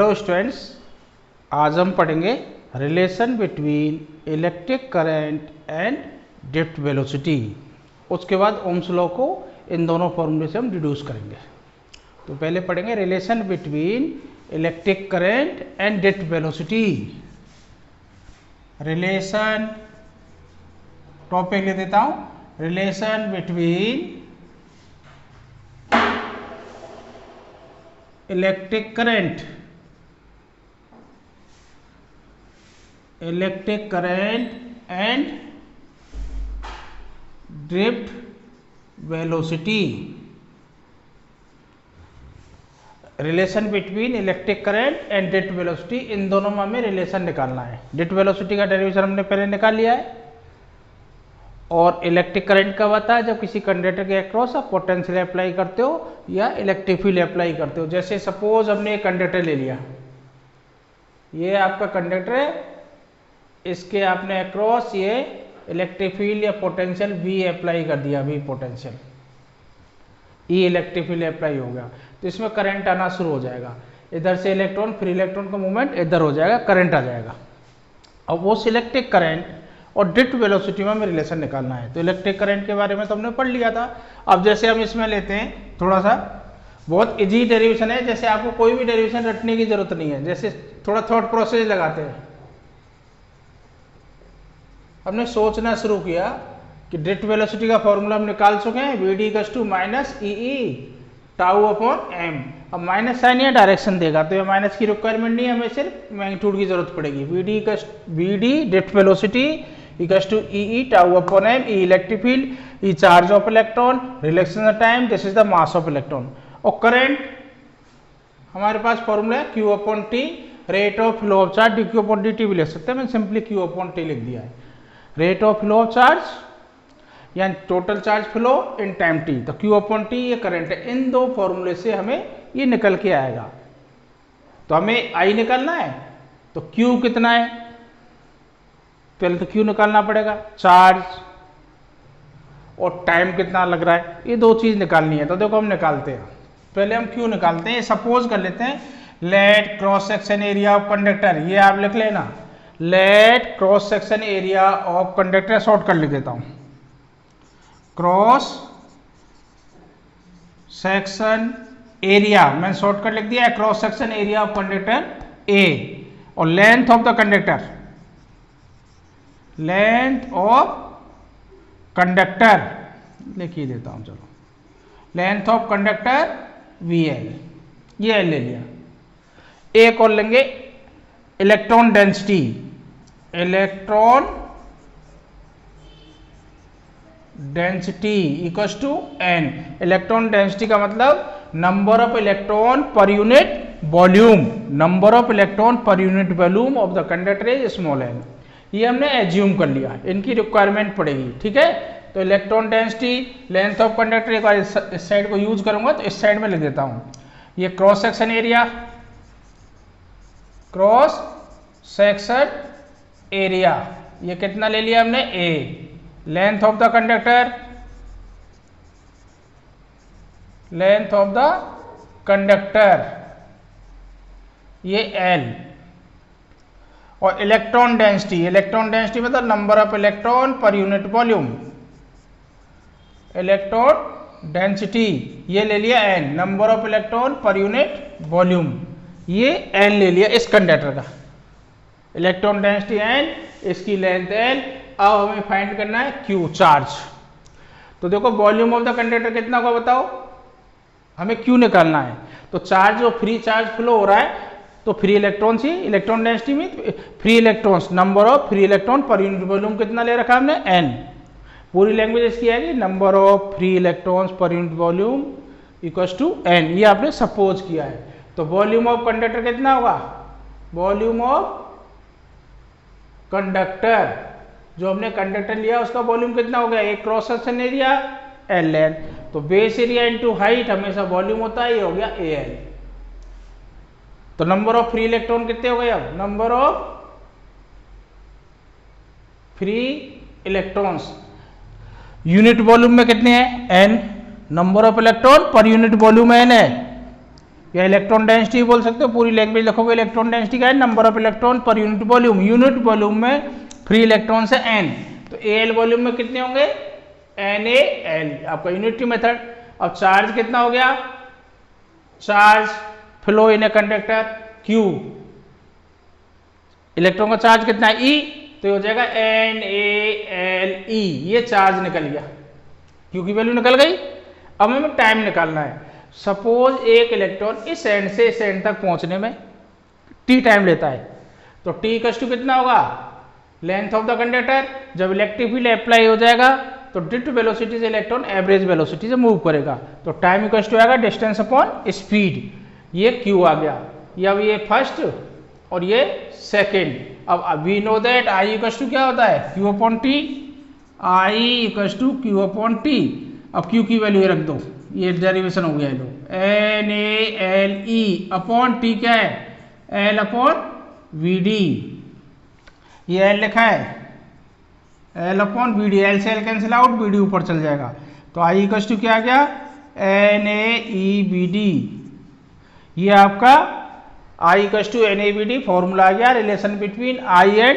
Hello students, आज हम पढ़ेंगे relation between electric current and drift velocity. उसके बाद ओम्स लॉ को इन दोनों फॉर्मूले से हम डिड्यूस करेंगे। तो पहले पढ़ेंगे relation between electric current and drift velocity. Relation, topic ले देता हूं, relation between electric current and drift velocity. Relation between electric current and drift velocity, इन दोनों में हमें रिलेशन निकालना है। ड्रिफ्ट वेलोसिटी का डेरिवेशन हमने पहले निकाल लिया है। और इलेक्ट्रिक करंट कब आता है? जब किसी कंडक्टर के अक्रॉस आप पोटेंशियल अप्लाई करते हो या इलेक्ट्रिक फील्ड अप्लाई करते हो। जैसे सपोज हमने एक कंडक्टर ले लिया, ये आपका कंडक्टर है, इसके आपने अक्रॉस ये इलेक्ट्रिक फील्ड या पोटेंशियल V अप्लाई कर दिया, V potential, E electric field apply हो गया, तो इसमें करंट आना शुरू हो जाएगा। इधर से इलेक्ट्रॉन, फ्री इलेक्ट्रॉन का मूवमेंट इधर हो जाएगा, करंट आ जाएगा। अब वो इलेक्ट्रिक करंट और ड्रिफ्ट वेलोसिटी में हमें रिलेशन निकालना है। तो इलेक्ट्रिक करंट के बारे में तो हमने पढ़ लिया था। अब जैसे हम इसमें लेते हैं, थोड़ा सा बहुत इजी डेरिवेशन है, जैसे आपको कोई भी डेरिवेशन रटने की जरूरत नहीं है। जैसे थोड़ा थॉट प्रोसेस लगाते हैं, हमने सोचना शुरू किया कि ड्रिफ्ट वेलोसिटी का फॉर्मूला हम निकाल चुके हैं, VD = -EE τ/m। अब माइनस साइन या डायरेक्शन देगा तो ये माइनस की रिक्वायरमेंट नहीं है, हमें सिर्फ मैग्नीट्यूड की जरूरत पड़ेगी। VD drift velocity = EE τ/m, E electric field, E charge of electron, relaxation time, this is the mass of electron. और करंट हमारे पास फॉर्मूला है Q/T, rate of flow of charge, dQ/dt भी लिख सकते हैं, मैंने सिंपली Q/T लिख दिया है। Rate of flow of charge या total charge flow in time t, तो Q/T ये करंट है। इन दो फॉर्मूले से हमें ये निकल के आएगा। तो हमें I निकालना है, तो Q कितना है, पहले तो Q निकालना पड़ेगा, चार्ज और टाइम कितना लग रहा है, ये दो चीज निकालनी है। तो देखो हम निकालते हैं, पहले हम Q निकालते हैं। सपोज कर लेते हैं let cross section area of conductor, ये आप लिख लेना, let cross section area of conductor, short कर लिख देता हूं, क्रॉस सेक्शन एरिया, मैंने शॉर्टकट लिख दिया है, cross section area of conductor A, और length of the conductor, length of conductor लिख ही देता हूं, चलो, लेंथ ऑफ कंडक्टर VL, ये L ले लिया। एक और लेंगे electron density, electron density = N। Electron density का मतलब number of electron per unit volume, number of electron per unit volume of the conductor is small n। ये हमने एज्यूम कर लिया, इनकी रिक्वायरमेंट पड़ेगी, ठीक है। तो electron density, length of conductor, एक बार इस साइड को यूज करूंगा तो इस साइड में लिख देता हूं, ये cross section area, cross section area, ये कितना ले लिया हमने A, length of the conductor, length of the conductor ये L, और इलेक्ट्रॉन डेंसिटी, इलेक्ट्रॉन डेंसिटी मतलब number of electron per unit volume, electron density ये ले लिया N, number of electron per unit volume, ये N ले लिया इस कंडक्टर का, इलेक्ट्रॉन डेंसिटी N, इसकी लेंथ L। अब हमें फाइंड करना है Q, चार्ज। तो देखो वॉल्यूम ऑफ द कंडक्टर कितना होगा बताओ, हमें Q निकालना है। तो चार्ज जो फ्री चार्ज फ्लो हो रहा है, तो फ्री इलेक्ट्रॉन्स ही, इलेक्ट्रॉन डेंसिटी में free electrons, number of free electron per unit volume कितना ले रखा हमने N। पूरी लैंग्वेज इसकी आएगी, नंबर ऑफ फ्री इलेक्ट्रॉन्स पर यूनिट वॉल्यूम = N, ये आपने सपोज किया है। तो वॉल्यूम ऑफ कंडक्टर कितना होगा, वॉल्यूम ऑफ कंडक्टर, जो हमने कंडक्टर लिया उसका वॉल्यूम कितना हो गया, एक क्रॉस सेक्शन एरिया Ln, तो बेस एरिया इंटू हाइट हमेशा वॉल्यूम होता है, ये हो गया Al। तो नंबर ऑफ फ्री इलेक्ट्रॉन कितने हो गए, अब number of free electrons unit volume में कितने हैं N, number of electron per unit volume N है, या इलेक्ट्रॉन डेंसिटी बोल सकते हो, पूरी लैंग्वेज लिखोगे इलेक्ट्रॉन डेंसिटी का है number of electron per unit volume, unit volume में फ्री इलेक्ट्रॉन से n, तो Al वॉल्यूम में कितने होंगे NaL आपका यूनिटी मेथड। अब चार्ज कितना हो गया, charge flow in a conductor Q, electron का चार्ज कितना है E, तो ये हो जाएगा NaLe, ये चार्ज निकल गया, Q की वैल्यू निकल गई। अब हमें टाइम निकालना है। सपोज एक इलेक्ट्रॉन इस एंड से इस एंड तक पहुंचने में t टाइम लेता है, तो t इक्वल टू कितना होगा, लेंथ ऑफ द कंडक्टर। जब इलेक्ट्रिक फील्ड अप्लाई हो जाएगा तो ड्रिफ्ट वेलोसिटी से इलेक्ट्रॉन एवरेज वेलोसिटी से मूव करेगा, तो टाइम इक्वल टू आएगा डिस्टेंस अपॉन स्पीड, ये q आ गया। ये अब ये फर्स्ट और ये सेकेंड। अब we know that i equal to क्या होता है q upon t, i equal to q upon t। अब q की वैल्यू रख दो, ये डेरिवेशन हो गया लो, NaLe अपॉन t क्या है L अपॉन Vd, ये L लिखा है L अपॉन Vd, L से L कैंसिल आउट, Vd ऊपर चल जाएगा, तो I इक्वल टू क्या आ गया NaEBD, ये आपका I equal to NaEBD formula आ गया, relation between I and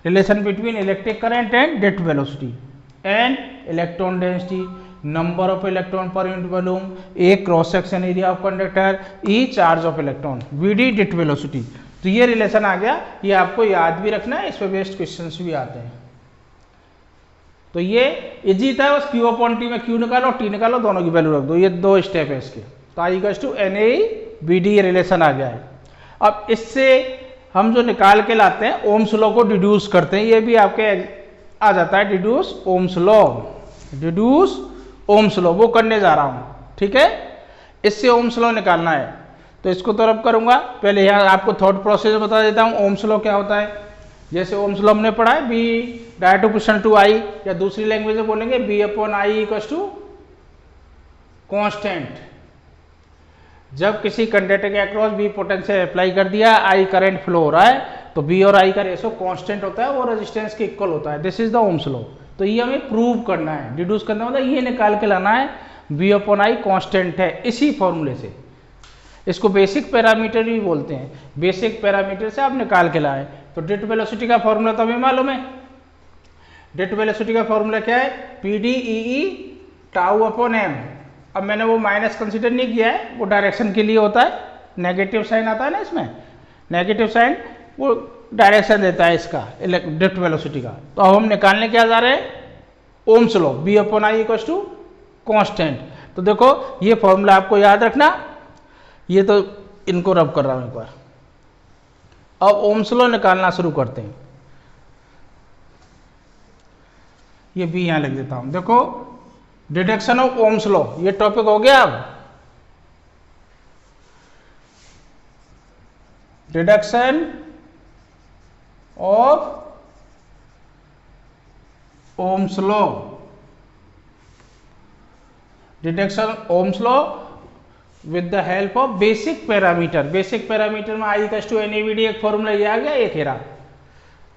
relation between electric current and drift velocity, and electron density, number of electron per unit volume, A cross section area of conductor, e charge of electron, Vd drift velocity. तो ये relation आ गया, ये आपको याद भी रखना है, इस पे बेस्ड क्वेश्चंस भी आते हैं। तो ये इजी था, बस Q अपॉन T में Q निकालो T निकालो, दोनों की वैल्यू रख दो, ये दो स्टेप है इसके। तो I equal to NaBD relation आ गया है। अब इससे हम जो निकाल के लाते हैं ओम्स लॉ को डिड्यूस करते हैं, ये भी आपके आ जाता है deduce Ohm's law, deduce Ohm's law, वो करने जा रहा हूं, ठीक है। इससे ओम्स लॉ निकालना है, तो इसको तो अब करूंगा, पहले यहाँ आपको थॉट प्रोसेस बता देता हूँ। ओम्स लॉ क्या होता है, जैसे ओम्स लॉ हमने पढ़ा है V direct proportional to I, या दूसरी लैंग्वेज में बोलेंगे V upon I equal to constant. जब किसी कंडक्टर के अक्रॉस बी पोटेंशियल अप्लाई कर दिया, आई करंट फ्लो हो रहा है, तो बी और आई का रेशो कांस्टेंट होता है, वो रेजिस्टेंस के इक्वल होता है। This is the Ohm's law. तो ये हमें प्रूव करना है, डिड्यूस करना मतलब ये निकाल के लाना है बी अपॉन आई कांस्टेंट है, इसी फॉर्मूले से। इसको बेसिक पैरामीटर भी बोलते हैं, बेसिक पैरामीटर से आप निकाल के लाए। तो ड्रिफ्ट वेलोसिटी का फॉर्मूला तो हमें मालूम है, ड्रिफ्ट वेलोसिटी का फॉर्मूला क्या है PdEE टाउ अपॉन m। अब मैंने वो माइनस कंसीडर नहीं किया है, वो डायरेक्शन के लिए होता है, नेगेटिव साइन आता है ना इसमें, नेगेटिव साइन वो डायरेक्शन देता है इसका ड्रिफ्ट वेलोसिटी का। तो अब हम निकालने क्या जा रहे हैं Ohm's law, V upon I equal to constant. तो देखो ये फॉर्मूला आपको याद रखना, ये तो इनको रब कर रहा हूं एक बार। अब ओम्स लॉ निकालना शुरू करते हैं, ये भी यहां लिख देता हूं। देखो डिडक्शन ऑफ ओम्स लॉ, ये टॉपिक हो गया। अब deduction of Ohm's law, deduction Ohm's law with the help of basic parameter. Basic parameter में आई इक्वल टू NaBD एक फॉर्मूला ये आ गया, एक हेरा।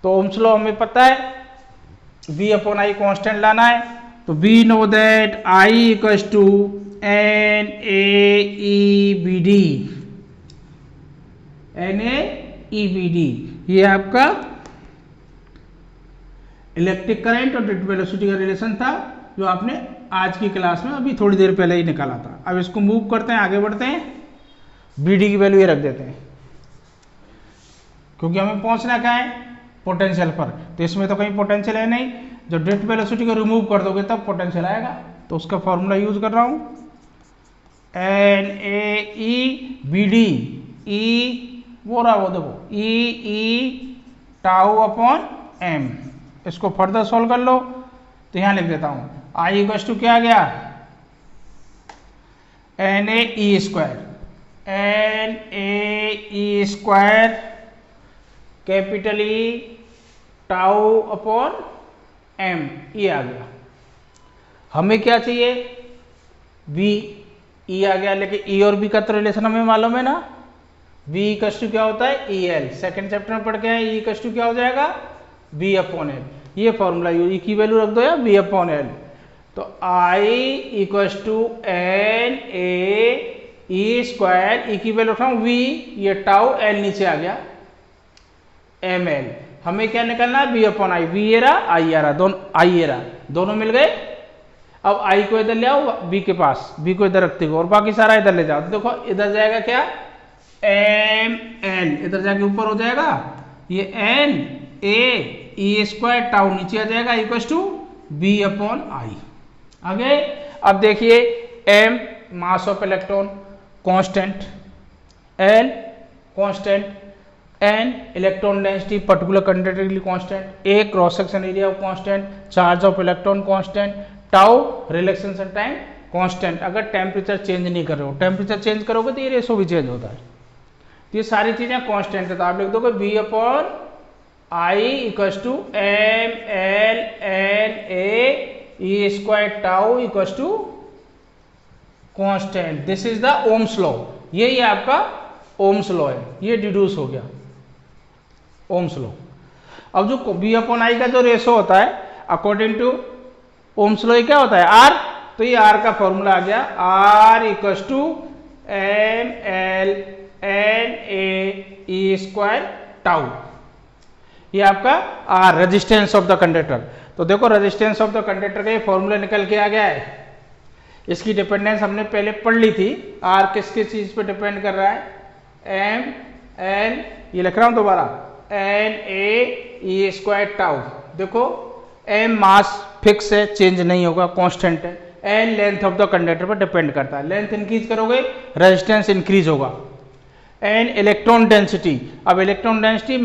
तो ओम्स लॉ हमें पता है, बी अपॉन आई कांस्टेंट लाना है, तो we know that I equal to NaEBD, NaEBD ये आपका इलेक्ट्रिक करंट और ड्रिफ्ट वेलोसिटी का रिलेशन था, जो आपने आज की क्लास में अभी थोड़ी देर पहले ही निकाला था। अब इसको मूव करते हैं, आगे बढ़ते हैं, BD की वैल्यू ये रख देते हैं, क्योंकि हमें पहुंचना क्या है पोटेंशियल पर। तो इसमें तो कहीं पोटेंशियल है नहीं, जब ड्रिफ्ट वेलोसिटी को रिमूव कर दोगे तब पोटेंशियल आएगा। तो उसका फॉर्मूला यूज कर रहा हूं NaEBD, ई वो रहा वो देखो E टाउ अपॉन m। इसको फर्दर सोल्व कर लो, तो यहां लिख देता हूं आई इक्वल टू क्या आ गया NaE square, NaE square capital E tau upon m, ये आ गया। हमें क्या चाहिए V, E आ गया, लेकिन E और B का तो रिलेशन हमें मालूम है ना, V इक्वल टू क्या होता है EL, सेकंड चैप्टर में पढ़ के आए। E इक्वल टू क्या हो जाएगा B अपॉन L, ये फॉर्मूला E की वैल्यू रख दो या B अपॉन L। तो I equal to e square, e की वैल्यू उठाऊं वी, ये टाउ, एल नीचे आ गया एम एल। हमें क्या निकलना है, बी अपॉन आई, वी ये रहा आई आ रहा, दोनों आई ये रहा, दोनों मिल गए। अब आई को इधर ले आओ बी के पास, बी को इधर रखते हो और बाकी सारा इधर ले जाओ। देखो इधर जाएगा क्या, एम एल, इधर जाके ऊपर हो जाएगा ये N A E square tau, नीचे आ जाएगा equal to V upon I. आगे अब देखिए M mass of electron constant, L constant, N electron density particular conductor के लिए constant, A cross section area constant, charge of electron constant, tau relaxation time constant. अगर temperature change नहीं कर रहे हो, टेम्परेचर चेंज करोगे तो ये रेशो भी चेंज होता है। तो ये सारी चीजें कांस्टेंट है, तो आप लिख दोगे V upon I equals to M L N A E square tau equals to constant. This is the Ohm's law, यही आपका ओम्स लॉ है, ये डिड्यूस हो गया ओम्स लॉ। अब जो बी अपॉन आई का जो रेशो होता है अकॉर्डिंग टू ओम्स लॉ क्या होता है, आर, तो ये आर का फॉर्मूला आ गया R equals to M L N A E square tau. ये आपका R resistance of the conductor. तो देखो रेजिस्टेंस ऑफ द कंडक्टर का ये फॉर्मूला निकल के आ गया है। इसकी डिपेंडेंस हमने पहले पढ़ ली थी, आर किस किस चीज पे डिपेंड कर रहा है, एम एन, ये लिख रहा हूं दोबारा, N A E square tau. देखो एम मास फिक्स है, चेंज नहीं होगा, कांस्टेंट है। N length of the conductor पर डिपेंड करता है, लेंथ इंक्रीज करोगे रेजिस्टेंस इंक्रीज होगा। एन इलेक्ट्रॉन डेंसिटी, अब electron density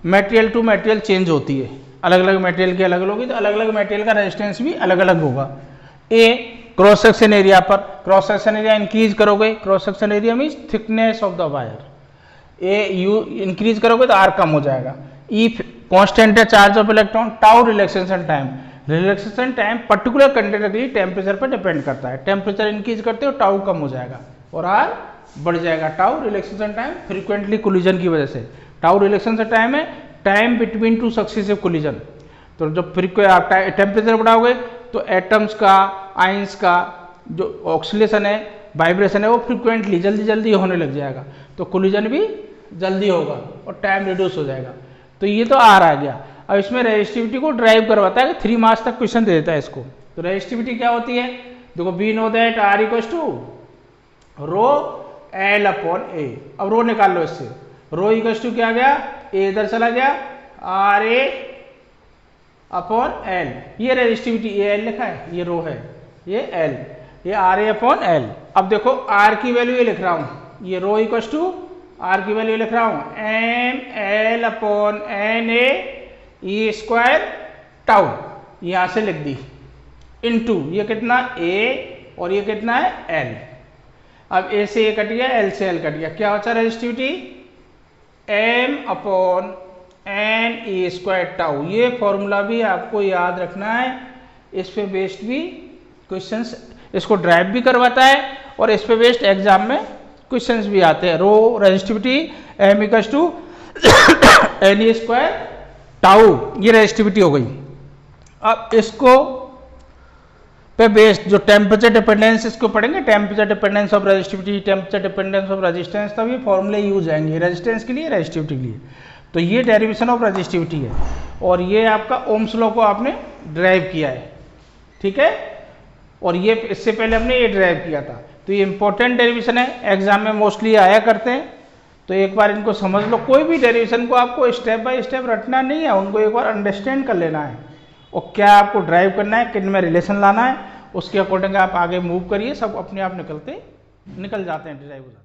material to material change होती है, अलग अलग मटेरियल की अलग अलग होगी, तो अलग अलग मटेरियल का रेजिस्टेंस भी अलग अलग होगा। ए क्रॉस सेक्शन एरिया पर, क्रॉस सेक्शन एरिया इंक्रीज करोगे, cross section area means thickness of the wire, A you increase करोगे तो आर कम हो जाएगा। ई कांस्टेंट है charge of electron, tau relaxation time, relaxation time particular conductor के लिए टेम्परेचर पर डिपेंड करता है, टेम्परेचर इंक्रीज करते हो टाउ कम हो जाएगा और आर बढ़ जाएगा। Tau relaxation time frequently collision की वजह से, टाउ रिलैक्सेशन टाइम है time between two successive collision. तो जब आप टेम्परेचर बढ़ाओगे तो एटम्स का, आइंस का जो ऑक्सीलेशन है, वाइब्रेशन है, वो फ्रीक्वेंटली जल्दी जल्दी होने लग जाएगा, तो कोलिजन भी जल्दी होगा और टाइम रिड्यूस हो जाएगा। तो ये तो आर आ गया। अब इसमें रेजिस्टिविटी को ड्राइव करवाता है, 3 मार्क्स तक क्वेश्चन दे देता है इसको। तो रेजिस्टिविटी क्या होती है, देखो we know that R equals to rho L upon A. अब रो निकाल लो इससे, रो इक्वल्स टू क्या आ गया, ए इधर चला गया, आर ए अपॉन एल, ये रेजिस्टिविटी ए एल लिखा है, ये रो है, ये एल, ये आर ए अपॉन एल। अब देखो आर की वैल्यू ये लिख रहा हूं, ये रो इक्वल्स टू आर की वैल्यू लिख रहा हूं M L upon N A E square tau, यहां से लिख दी, इनटू ये कितना ए और ये कितना है एल। अब ए से ए कट गया, एल से एल कट गया, क्या बचा रेजिस्टिविटी एम अपॉन एन ई स्क्वायर टाउ। ये फॉर्मूला भी आपको याद रखना है, इस पे बेस्ड भी क्वेश्चंस इसको ड्राइव भी करवाता है और इस पे बेस्ड एग्जाम में क्वेश्चंस भी आते हैं। Rho resistivity m equals to n E square tau, ये रेजिस्टिविटी हो गई। अब इसको पे बेस्ड जो टेम्परेचर डिपेंडेंस इसको पढ़ेंगे, temperature dependence of resistivity, temperature dependence of resistance, तब ये फॉर्मूले यूज आएंगे रेजिस्टेंस के लिए, रेजिस्टिविटी के लिए। तो ये डेरिवेशन ऑफ रेजिस्टिविटी है और ये आपका ओम्स लॉ को आपने ड्राइव किया है, ठीक है। और ये इससे पहले हमने ये ड्राइव किया था, तो ये इंपॉर्टेंट डेरिवेशन है, एग्जाम में मोस्टली आया करते हैं। तो एक बार इनको समझ लो, कोई भी डेरिवेशन को आपको स्टेप बाय स्टेप रटना नहीं है, उनको एक बार अंडरस्टैंड कर लेना है और क्या आपको ड्राइव करना है, किन में रिलेशन लाना है, उसके अकॉर्डिंग आप आगे मूव करिए, सब अपने आप निकल जाते हैं, ड्राइव हो जाते हैं।